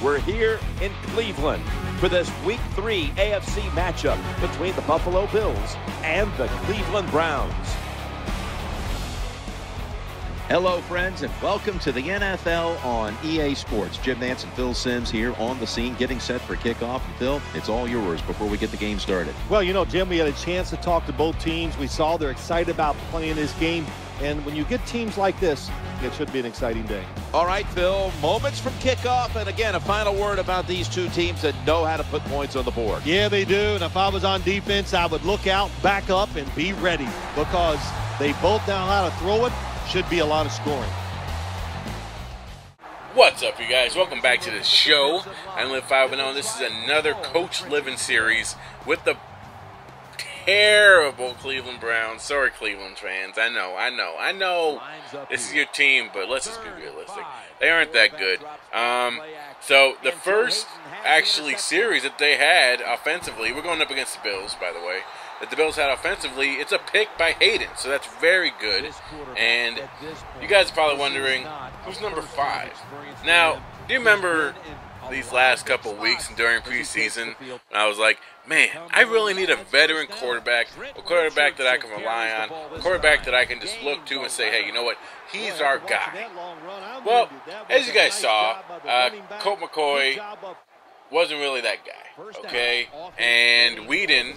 We're here in Cleveland for this Week 3 AFC matchup between the Buffalo Bills and the Cleveland Browns. Hello, friends, and welcome to the NFL on EA Sports. Jim Nance and Phil Simms here on the scene, getting set for kickoff. And Phil, it's all yours before we get the game started. Well, you know, Jim, we had a chance to talk to both teams. We saw they're excited about playing this game. And when you get teams like this, it should be an exciting day. All right, Phil, moments from kickoff. And again, a final word about these two teams that know how to put points on the board. Yeah, they do. And if I was on defense, I would look out, back up, and be ready because they both know how to throw it. Should be a lot of scoring. What's up, you guys? Welcome back to the show. I'm Liv 5-0. This is another Coach Livin series with the terrible Cleveland Browns. Sorry, Cleveland fans. I know. This is your team, but let's just be realistic. They aren't that good. So the first actually series that they had offensively, we're going up against the Bills, by the way, that the Bills had offensively, it's a pick by Hayden, so that's very good. And you guys are probably wondering, who's number 5? Now, do you remember these last couple of weeks during preseason when I was like, man, I really need a veteran quarterback, a quarterback that I can rely on, a quarterback that I can just look to and say, hey, you know what, he's our guy. Well, as you guys saw, Colt McCoy wasn't really that guy, okay? And Whedon,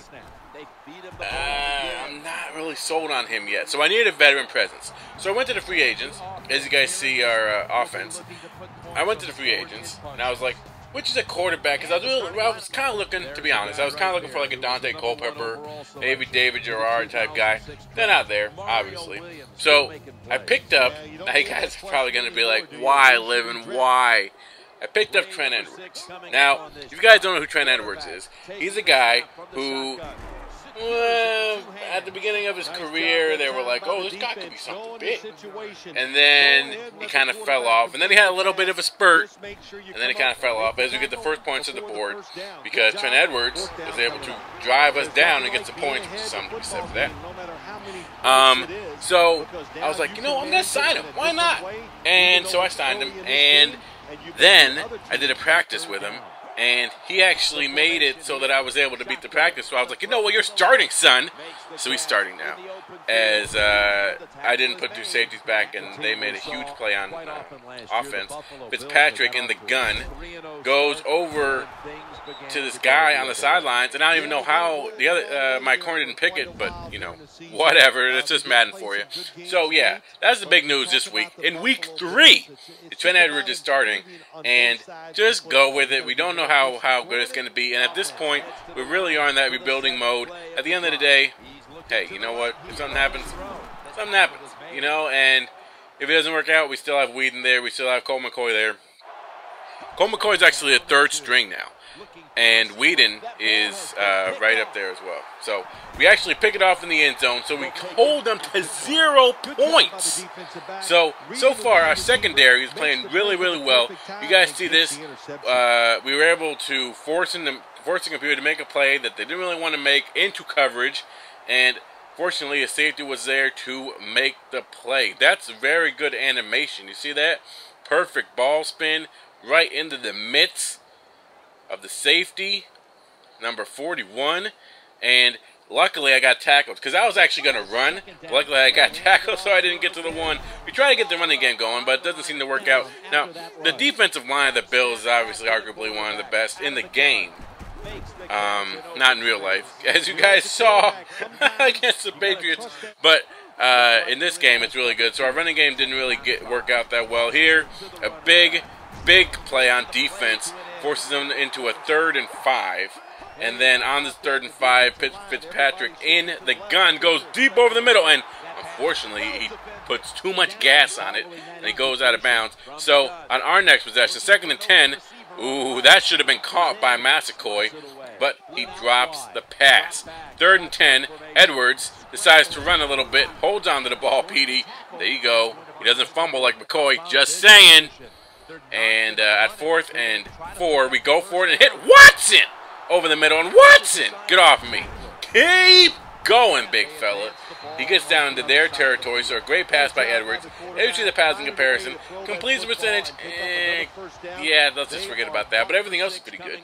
I'm not really sold on him yet. So I needed a veteran presence. So I went to the free agents. As you guys see our offense, I went to the free agents, and I was like, which is a quarterback? Because I was kind of looking, to be honest, I was kind of looking for like a Dante Culpepper, maybe David Gerard type guy. They're not there, obviously. So I picked up, now you guys are probably going to be like, why, Livin, why? I picked up Trent Edwards. Now, if you guys don't know who Trent Edwards is, he's a guy who, at the beginning of his career, they were like, oh, this guy could be something big. And then he kind of fell off. And then he had a little bit of a spurt. And then he kind of fell off as we get the first points of the board. Because Trent Edwards was able to drive us down and get some points, which is something to be said for that. So I was like, you know, I'm going to sign him. Why not? And so I signed him. And then I did a practice with him. And he actually made it so that I was able to beat the practice. So I was like, you know what, you're starting, son. So he's starting now. As I didn't put 2 safeties back, and they made a huge play on offense. Fitzpatrick in the gun goes over to this guy on the sidelines, and I don't even know how the other my corner didn't pick it, but you know, whatever. It's just Madden for you. So yeah, that's the big news this week. In week 3, Trent Edwards is starting, and just go with it. We don't know how good it's going to be, and at this point, we really are in that rebuilding mode. At the end of the day, hey, you know what? If something happens, you know. And if it doesn't work out, we still have Whedon there. We still have Colt McCoy there. Colt McCoy is actually a 3rd string now. And Whedon is right up there as well. So we actually pick it off in the end zone. So we hold them to 0 points. So far, our secondary is playing really, really well. You guys see this. We were able to force the computer to make a play that they didn't really want to make into coverage. And fortunately, a safety was there to make the play. That's very good animation. You see that? Perfect ball spin right into the midst of the safety, number 41, and luckily I got tackled, because I was actually going to run. Luckily I got tackled, so I didn't get to the one. We try to get the running game going, but it doesn't seem to work out. Now, the defensive line of the Bills is obviously arguably one of the best in the game. Not in real life, as you guys saw against the Patriots, but in this game it's really good. So our running game didn't really work out that well here. A big play on defense forces them into a 3rd and 5, and then on this 3rd and 5, Fitzpatrick in the gun goes deep over the middle, and unfortunately he puts too much gas on it and he goes out of bounds. So on our next possession, 2nd and 10, ooh, that should have been caught by Massacoy, but he drops the pass. 3rd and 10, Edwards decides to run a little bit, holds on to the ball, Petey. There you go. He doesn't fumble like McCoy, just saying. And at 4th and 4, we go for it and hit Watson over the middle. And Watson, get off me. Keep going, big fella. He gets down into their territory, so a great pass by Edwards. There you see the passing comparison. Completion percentage, yeah, let's just forget about that. But everything else is pretty good.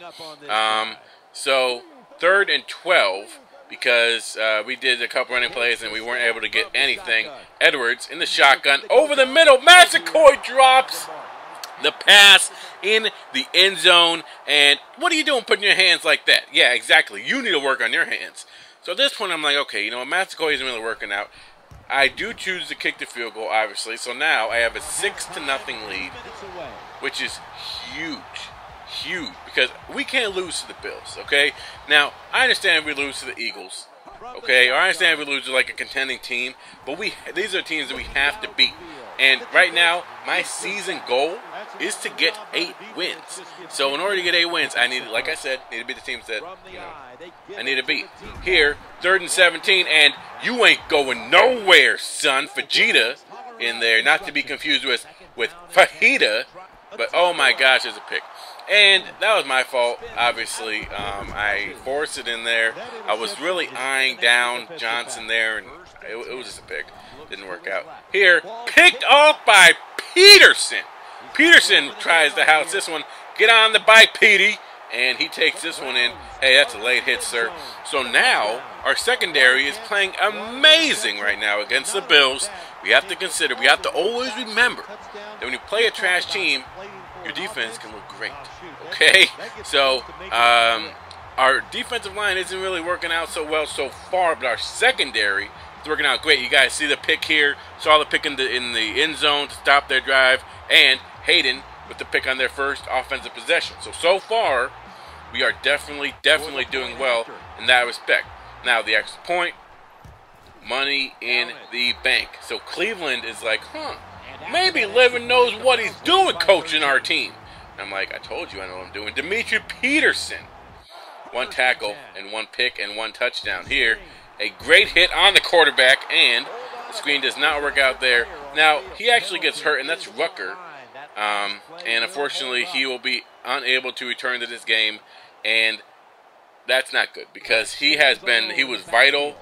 So 3rd and 12, because we did a couple running plays and we weren't able to get anything. Edwards in the shotgun, over the middle. Massacoy drops the pass in the end zone. And what are you doing putting your hands like that? Yeah, exactly. You need to work on your hands. So at this point, I'm like, okay, you know what? Massacoy isn't really working out. I do choose to kick the field goal, obviously. So now I have a 6-0 lead, which is huge. Huge, because we can't lose to the Bills, okay? Now, I understand if we lose to the Eagles, okay? Or I understand if we lose to, like, a contending team, but these are teams that we have to beat. And right now, my season goal is to get 8 wins. So in order to get 8 wins, I need, like I said, need to beat the teams that, you know, I need to beat. Here, 3rd and 17, and you ain't going nowhere, son. Fajita in there, not to be confused with fajita, but oh my gosh, there's a pick. And that was my fault, obviously. I forced it in there. I was really eyeing down Johnson there, and it was just a pick. Didn't work out. Here, picked off by Peterson. Peterson tries to house this one. Get on the bike, Petey. And he takes this one in. Hey, that's a late hit, sir. So now, our secondary is playing amazing right now against the Bills. We have to consider, we have to always remember that when you play a trash team, your defense can look great, okay? So, our defensive line isn't really working out so well so far, but our secondary is working out great. You guys see the pick here, saw the pick in the end zone to stop their drive, and Hayden with the pick on their first offensive possession. So far, we are definitely doing well in that respect. Now, the extra point, money in the bank. So Cleveland is like, maybe Livin knows what he's doing coaching our team. And I'm like, I told you I know what I'm doing. Demetri Peterson. 1 tackle and 1 pick and 1 touchdown here. A great hit on the quarterback, and the screen does not work out there. Now, he actually gets hurt, and that's Rucker. And unfortunately, he will be unable to return to this game. And that's not good, because he was vital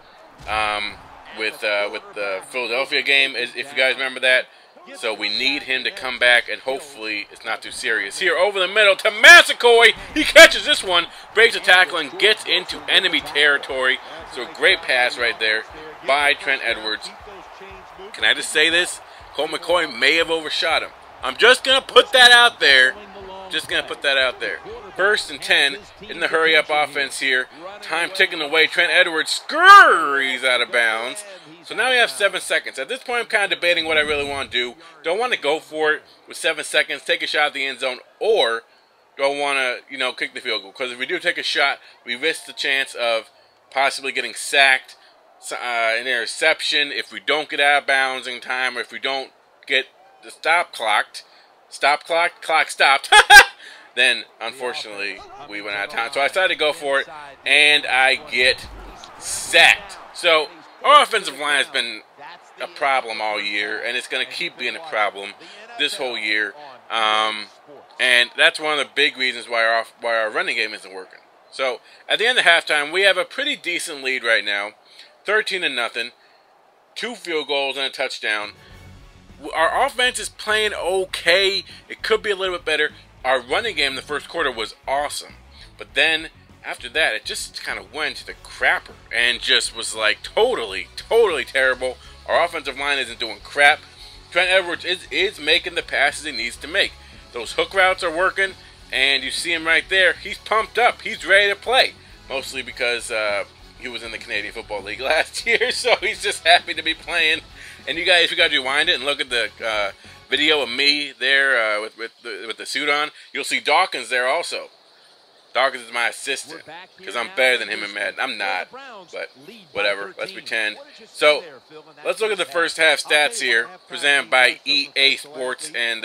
with the Philadelphia game, if you guys remember that. So we need him to come back, and hopefully it's not too serious. Here, over the middle to Massacoy. He catches this one, breaks a tackle, and gets into enemy territory. So a great pass right there by Trent Edwards. Can I just say this? Colt McCoy may have overshot him. I'm just going to put that out there. Just going to put that out there. 1st and 10 in the hurry-up offense here. Time ticking away. Trent Edwards scurries out of bounds. So now we have 7 seconds. At this point, I'm kind of debating what I really want to do. Do I want to go for it with 7 seconds, take a shot at the end zone, or do I want to, kick the field goal? Because if we do take a shot, we risk the chance of possibly getting sacked, an interception, if we don't get out of bounds in time, or if we don't get the clock stopped, then unfortunately we went out of time. So I decided to go for it, and I get sacked. So our offensive line has been a problem all year, and it's going to keep being a problem this whole year. And that's one of the big reasons why our running game isn't working. So at the end of halftime, we have a pretty decent lead right now, 13-0, 2 field goals and a touchdown. Our offense is playing okay. It could be a little bit better. Our running game in the first quarter was awesome, but then after that, it just kind of went to the crapper and just was like totally terrible. Our offensive line isn't doing crap. Trent Edwards is making the passes he needs to make. Those hook routes are working, and you see him right there. He's pumped up. He's ready to play, mostly because he was in the Canadian Football League last year, so he's just happy to be playing. And you guys, if you guys rewind it and look at the video of me there with the suit on, you'll see Dawkins there also. Dawkins is my assistant, because I'm better than him in Madden. I'm not, but whatever. Let's pretend. So, let's look at the first half stats here, presented by EA Sports and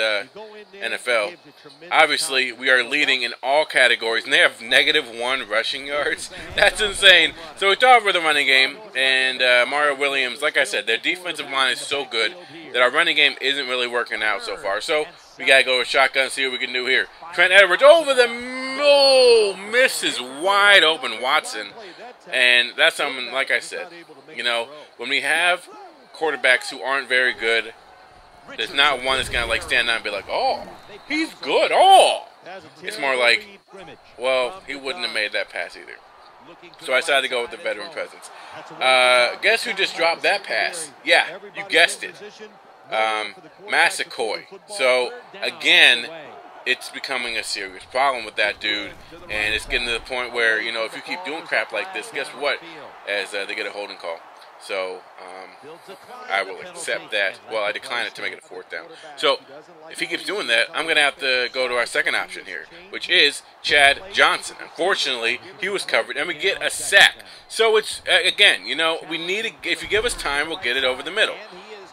NFL. Obviously, we are leading in all categories, and they have -1 rushing yards. That's insane. So we thought over the running game, and Mario Williams, like I said, their defensive line is so good that our running game isn't really working out so far. So we got to go with shotgun and see what we can do here. Trent Edwards over the middle, misses wide open Watson. And that's something, like I said, you know, when we have quarterbacks who aren't very good, there's not one that's going to like stand out and be like, oh, he's good. Oh, it's more like, well, he wouldn't have made that pass either. So I decided to go with the veteran presence. Guess who just dropped that pass? Yeah, you guessed it. Massacoy. So, again, it's becoming a serious problem with that dude. And it's getting to the point where, you know, if you keep doing crap like this, guess what? As they get a holding call. So, I will accept that. Well, I decline it to make it a 4th down. So, if he keeps doing that, I'm going to have to go to our second option here, which is Chad Johnson. Unfortunately, he was covered, and we get a sack. So, it's, again, you know, we need to, if you give us time, we'll get it over the middle.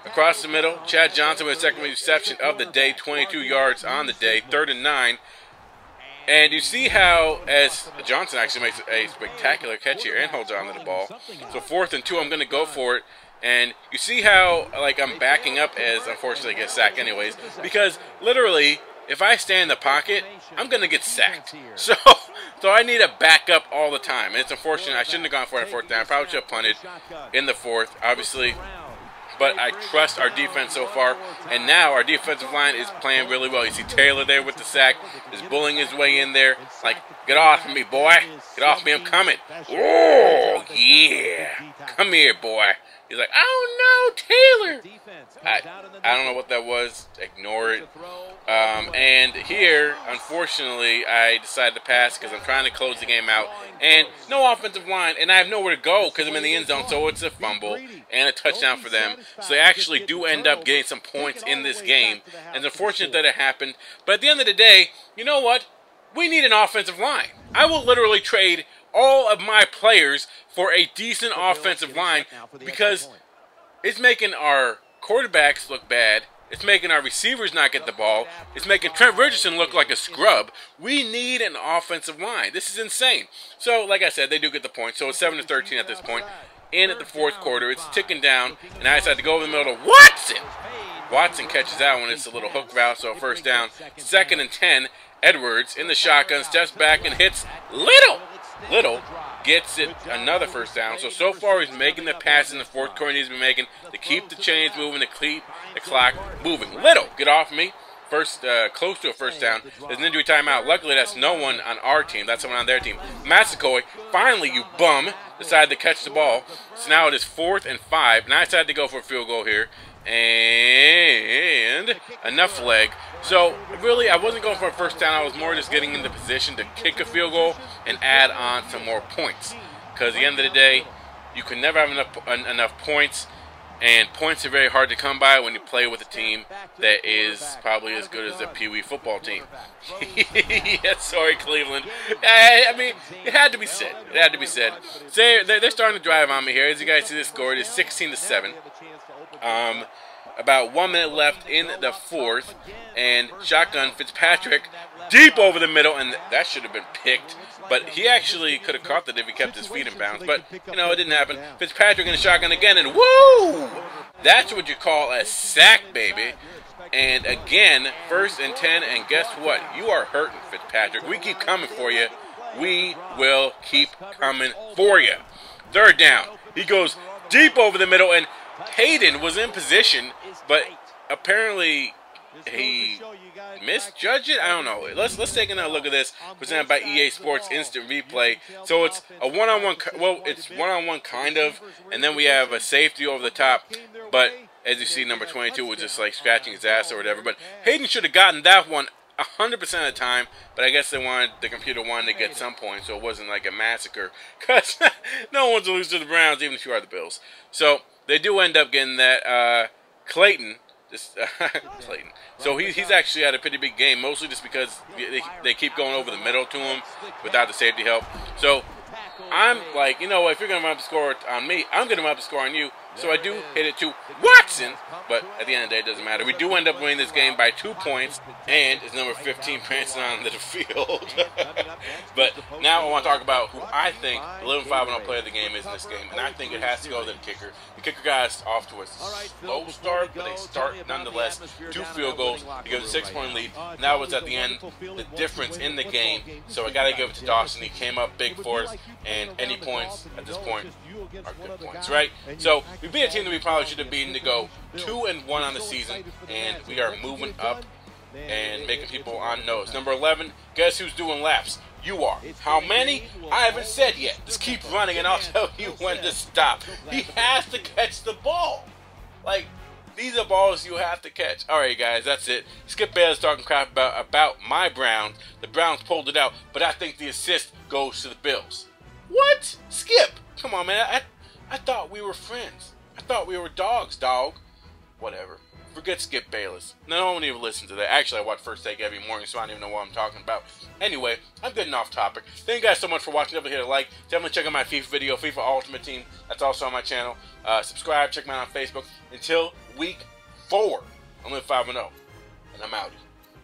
Across the middle, Chad Johnson with a second reception of the day, 22 yards on the day, 3rd and 9. And you see how, as Johnson actually makes a spectacular catch here and holds on to the ball. So 4th and 2, I'm going to go for it. And you see how, like, I'm backing up as, unfortunately, I get sacked anyways. Because, literally, if I stay in the pocket, I'm going to get sacked. So I need to back up all the time. And it's unfortunate. I shouldn't have gone for it on 4th down. I probably should have punted in the 4th, obviously. But I trust our defense so far. And now our defensive line is playing really well. You see Taylor there with the sack. Is bullying his way in there. Like, get off me, boy. Get off me, I'm coming. Oh, yeah. Come here, boy. He's like, oh, no, Taylor. I don't know what that was. Ignore it. And here, unfortunately, I decided to pass because I'm trying to close the game out. And no offensive line, and I have nowhere to go because I'm in the end zone, so it's a fumble and a touchdown for them. So they actually do end up getting some points in this game. And it's unfortunate that it happened. But at the end of the day, you know what? We need an offensive line. I will literally trade all of my players for a decent offensive line because it's making our quarterbacks look bad. It's making our receivers not get the ball. It's making Trent Richardson look like a scrub. We need an offensive line. This is insane. So, like I said, they do get the point. So it's 7-13 at this point. In at the 4th quarter, it's ticking down, and I decided to go over the middle to Watson. Watson catches that one. It's a little hook route, so 1st down. 2nd and 10. Edwards in the shotgun, steps back and hits Little. Little gets it another 1st down. So far he's making the pass in the 4th quarter he's been making to keep the chains moving, to keep the clock moving. Little, get off me. Close to a 1st down. There's an injury timeout. Luckily, that's no one on our team. That's someone on their team. Massacoy, finally, you bum, decided to catch the ball. So now it is 4th and 5. And I decided to go for a field goal here. And enough leg. So, really, I wasn't going for a 1st down. I was more just getting into position to kick a field goal and add on some more points. Because at the end of the day, you can never have enough points. And points are very hard to come by when you play with a team that is probably as good as a Pee Wee football team. Yes, sorry, Cleveland. I mean, it had to be said. It had to be said. So they're starting to drive on me here. As you guys see, the score it is 16-7. About 1 minute left in the 4th, and shotgun Fitzpatrick deep over the middle, and that should have been picked. But he actually could have caught that if he kept his feet in bounds. But, you know, it didn't happen. Fitzpatrick in the shotgun again, and woo! That's what you call a sack, baby. And again, 1st and 10, and guess what? You are hurting, Fitzpatrick. We keep coming for you. We will keep coming for you. 3rd down. He goes deep over the middle, and Hayden was in position, but apparently he misjudged it. I don't know. Let's take another look at this. Presented by EA Sports Instant Replay. So it's a one-on-one. Well, it's one-on-one kind of, and then we have a safety over the top. But as you see, number 22 was just like scratching his ass or whatever. But Hayden should have gotten that one 100% of the time. But I guess the computer wanted to get some points, so it wasn't like a massacre. Cause no one's lose to the Browns, even if you are the Bills. So they do end up getting that. Clayton. Clayton. So he's actually had a pretty big game, mostly just because they keep going over the middle to him without the safety help. So I'm like, you know what, if you're going to run up the score on me, I'm going to run up the score on you. So I do hit it to Watson, but at the end of the day, it doesn't matter. We do end up winning this game by 2 points, and it's number 15 prancing onto the field. But now I want to talk about who I think the 11-5-0 player of the game is in this game, and I think it has to go to the kicker. The kicker got us off to a slow start, but they start nonetheless. 2 field goals to give us a 6-point lead. And that was at the end the difference in the game. So I got to give it to Dawson. He came up big for us, and any points at this point are good points, right? So we beat a team that we probably should have beaten to go 2-1 on the season, and we are moving up and making people on nose. Number 11, guess who's doing laps? You are. How many? I haven't said yet. Just keep running and I'll tell you when to stop. He has to catch the ball. Like, these are balls you have to catch. Alright guys, that's it. Skip Bayless talking crap about my Browns. The Browns pulled it out, but I think the assist goes to the Bills. What? Skip? Come on, man. I thought we were friends. I thought we were dogs, dog. Whatever. Forget Skip Bayless. No, I don't even listen to that. Actually, I watch First Take every morning, so I don't even know what I'm talking about. Anyway, I'm getting off topic. Thank you guys so much for watching. Definitely hit a like. Definitely check out my FIFA video, FIFA Ultimate Team. That's also on my channel. Subscribe. Check me out on Facebook. Until week 4, I'm Livin 5-0, and I'm out.